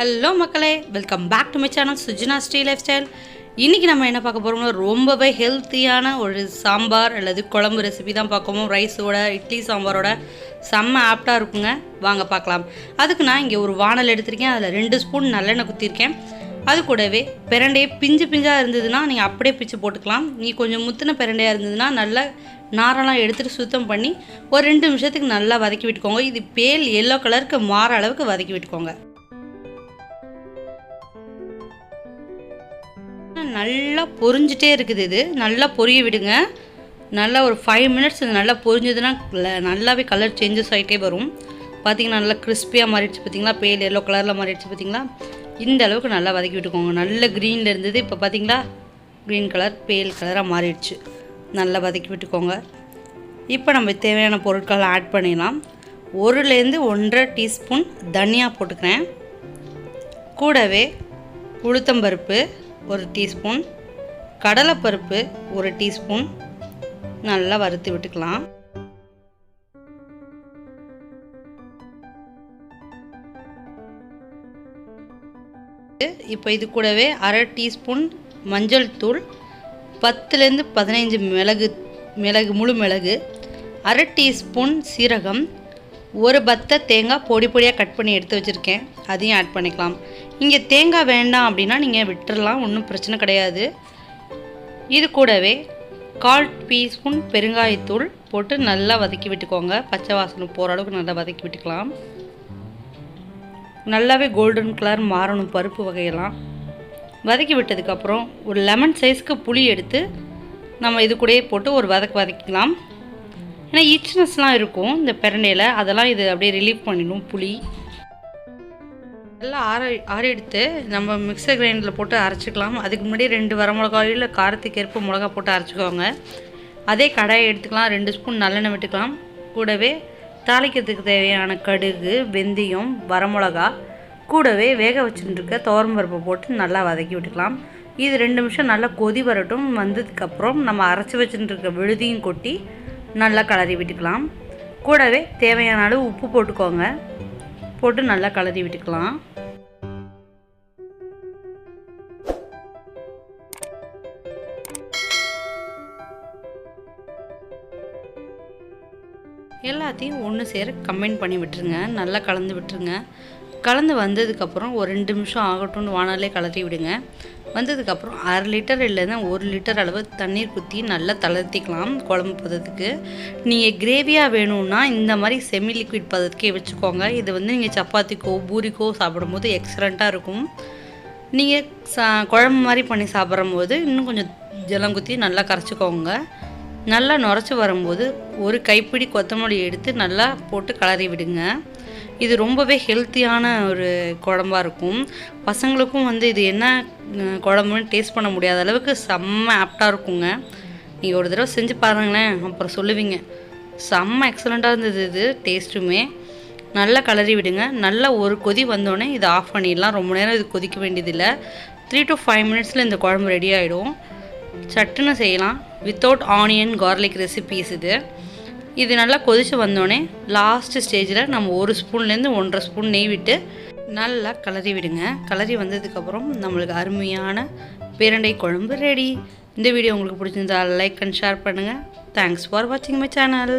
Hello மக்களே, welcome back to my channel Sujina Sri lifestyle. இன்றைக்கி நம்ம என்ன பார்க்க போகிறோம்னா ரொம்பவே ஹெல்த்தியான ஒரு சாம்பார் அல்லது குழம்பு ரெசிபி தான் பார்க்கணும். ரைஸோட இட்லி சாம்பாரோட செம்ம ஆப்டாக இருக்குங்க. வாங்க பார்க்கலாம். அதுக்கு நான் இங்கே ஒரு வானல் எடுத்திருக்கேன். அதில் 2 ஸ்பூன் நல்லெண்ணெய் குத்திருக்கேன். அது கூடவே பிரண்டையே பிஞ்சு பிஞ்சாக இருந்ததுன்னா நீங்கள் அப்படியே பிச்சு போட்டுக்கலாம். நீ கொஞ்சம் முத்தின பிரண்டையாக இருந்ததுன்னா நல்லா நாரெல்லாம் எடுத்துகிட்டு சுத்தம் பண்ணி ஒரு 2 நிமிஷத்துக்கு நல்லா வதக்கி விட்டுக்கோங்க. இது பேல் எல்லோ கலருக்கு மாற அளவுக்கு வதக்கி விட்டுக்கோங்க. நல்லா பொரிஞ்சிட்டே இருக்குது. இது நல்லா பொரிய விடுங்க. நல்லா ஒரு 5 மினிட்ஸ் இது நல்லா பொரிஞ்சதுன்னா நல்லாவே கலர் சேஞ்சஸ் ஆகிட்டே வரும். பார்த்திங்கன்னா நல்லா கிறிஸ்பியாக மாறிடுச்சு. பார்த்திங்களா, பேல் எல்லோ கலரில் மாறிடுச்சு. பார்த்திங்களா, இந்த அளவுக்கு நல்லா வதக்கி விட்டுக்கோங்க. நல்ல க்ரீனில் இருந்தது, இப்போ பார்த்திங்களா க்ரீன் கலர் பேல் கலராக மாறிடுச்சு. நல்லா வதக்கி விட்டுக்கோங்க. இப்போ நம்ம தேவையான பொருட்களை ஆட் பண்ணிடலாம். 1லேருந்து 1.5 டீஸ்பூன் தனியா போட்டுக்கிறேன். கூடவே உளுத்தம்பருப்பு 1 டீஸ்பூன், கடலைப்பருப்பு 1 டீஸ்பூன் நல்லா வறுத்து விட்டுக்கலாம். இப்போ இது கூடவே 1/2 டீஸ்பூன் மஞ்சள் தூள், 10லேருந்து 15 முழு மிளகு, 1/2 டீஸ்பூன் சீரகம், 1 பத்தை தேங்காய் பொடியாக கட் பண்ணி எடுத்து வச்சுருக்கேன். அதையும் ஆட் பண்ணிக்கலாம். இங்கே தேங்காய் வேண்டாம் அப்படின்னா நீங்கள் விட்டுறலாம், ஒன்றும் பிரச்சனை கிடையாது. இது கூடவே 1/4 டீஸ்பூன் பெருங்காயத்தூள் போட்டு நல்லா வதக்கி விட்டுக்கோங்க. பச்சை வாசனை போகிற அளவுக்கு நல்லா வதக்கி விட்டுக்கலாம். நல்லாவே கோல்டன் கலர் மாறணும் பருப்பு வகையெல்லாம். வதக்கி விட்டதுக்கப்புறம் ஒரு லெமன் சைஸ்க்கு புளி எடுத்து நம்ம இது கூடயே போட்டு ஒரு வதக்கிக்கலாம். ஏன்னா இச்னஸ்லாம் இருக்கும் இந்த பிரண்டையில், அதெல்லாம் இது அப்படியே ரிலீவ் பண்ணிடும் புளி. நல்லா ஆற எடுத்து நம்ம மிக்சர் கிரைண்டரில் போட்டு அரைச்சிக்கலாம். அதுக்கு முன்னாடி 2 வரமிளகாயில் காரத்துக்கு ஏற்ப மிளகா போட்டு அரைச்சிக்கோங்க. அதே கடாயை எடுத்துக்கலாம். 2 ஸ்பூன் நல்லெண்ணெய் விட்டுக்கலாம். கூடவே தாளிக்கிறதுக்கு தேவையான கடுகு, வெந்தயம், வரமிளகா, கூடவே வேக வச்சுட்டுருக்க துவரம்பருப்பை போட்டு நல்லா வதக்கி விட்டுக்கலாம். இது 2 நிமிஷம் நல்லா கொதி வரட்டும். வந்ததுக்கப்புறம் நம்ம அரைச்சி வச்சுட்டுருக்க விழுதியும் கொட்டி நல்லா கிளறி விட்டுக்கலாம். கூடவே தேவையான அளவு உப்பு போட்டுக்கோங்க. போட்டு நல்லா கிளறி விட்டுக்கலாம். எல்லாத்தையும் ஒன்று சேர கம்பைன் பண்ணி விட்டுருங்க. நல்லா கலந்து விட்டுருங்க. கலந்து வந்ததுக்கப்புறம் ஒரு 2 நிமிஷம் ஆகட்டும்னு வானலே கிளறி விடுங்க. வந்ததுக்கப்புறம் 1/2 லிட்டர் இல்லைன்னா 1 லிட்டர் அளவு தண்ணீர் ஊற்றி நல்லா தளர்த்திக்கலாம். குழம்பு பதத்துக்கு நீங்கள் கிரேவியாக வேணும்னா இந்த மாதிரி செமி லிக்விட் பதத்துக்கே வச்சுக்கோங்க. இது நீங்கள் சப்பாத்திக்கோ பூரிக்கோ சாப்பிடும்போது எக்ஸலண்ட்டாக இருக்கும். நீங்கள் குழம்பு மாதிரி பண்ணி சாப்பிட்றம்போது இன்னும் கொஞ்சம் ஜலம் குத்தி நல்லா கரைச்சிக்கோங்க. நல்லா நுரைச்சி வரும்போது ஒரு கைப்பிடி கொத்தமல்லி எடுத்து நல்லா போட்டு கிளறி விடுங்க. இது ரொம்பவே ஹெல்த்தியான ஒரு குழம்பாக இருக்கும். பசங்களுக்கும் இது என்ன குழம்புன்னு டேஸ்ட் பண்ண முடியாத அளவுக்கு செம்ம ஆப்டாக இருக்குங்க. நீங்கள் ஒரு தடவை செஞ்சு பாருங்களேன், அப்புறம் சொல்லுவீங்க. செம்ம எக்ஸலண்ட்டாக இருந்தது. இது டேஸ்ட்டுமே நல்லா கிளறி விடுங்க. நல்லா ஒரு கொதி வந்தோடனே இதை ஆஃப் பண்ணிடலாம். ரொம்ப நேரம் இது கொதிக்க வேண்டியதில்லை. 3 to 5 மினிட்ஸில் இந்த குழம்பு ரெடி ஆகிடும். சட்டுன்னு செய்யலாம். வித்தவுட் ஆனியன் கார்லிக் ரெசிபீஸ் இது நல்லா கொதித்து வந்தோடனே லாஸ்ட் ஸ்டேஜில் நம்ம 1 ஸ்பூன்லேருந்து 1.5 ஸ்பூன் நெய் விட்டு நல்லா கிளறி விடுங்க. கிளறி வந்ததுக்கப்புறம் நம்மளுக்கு அருமையான பிரண்டை குழம்பு ரெடி. இந்த வீடியோ உங்களுக்கு பிடிச்சிருந்தா லைக் அண்ட் ஷேர் பண்ணுங்கள். தேங்க்ஸ் ஃபார் வாட்சிங் மை சேனல்.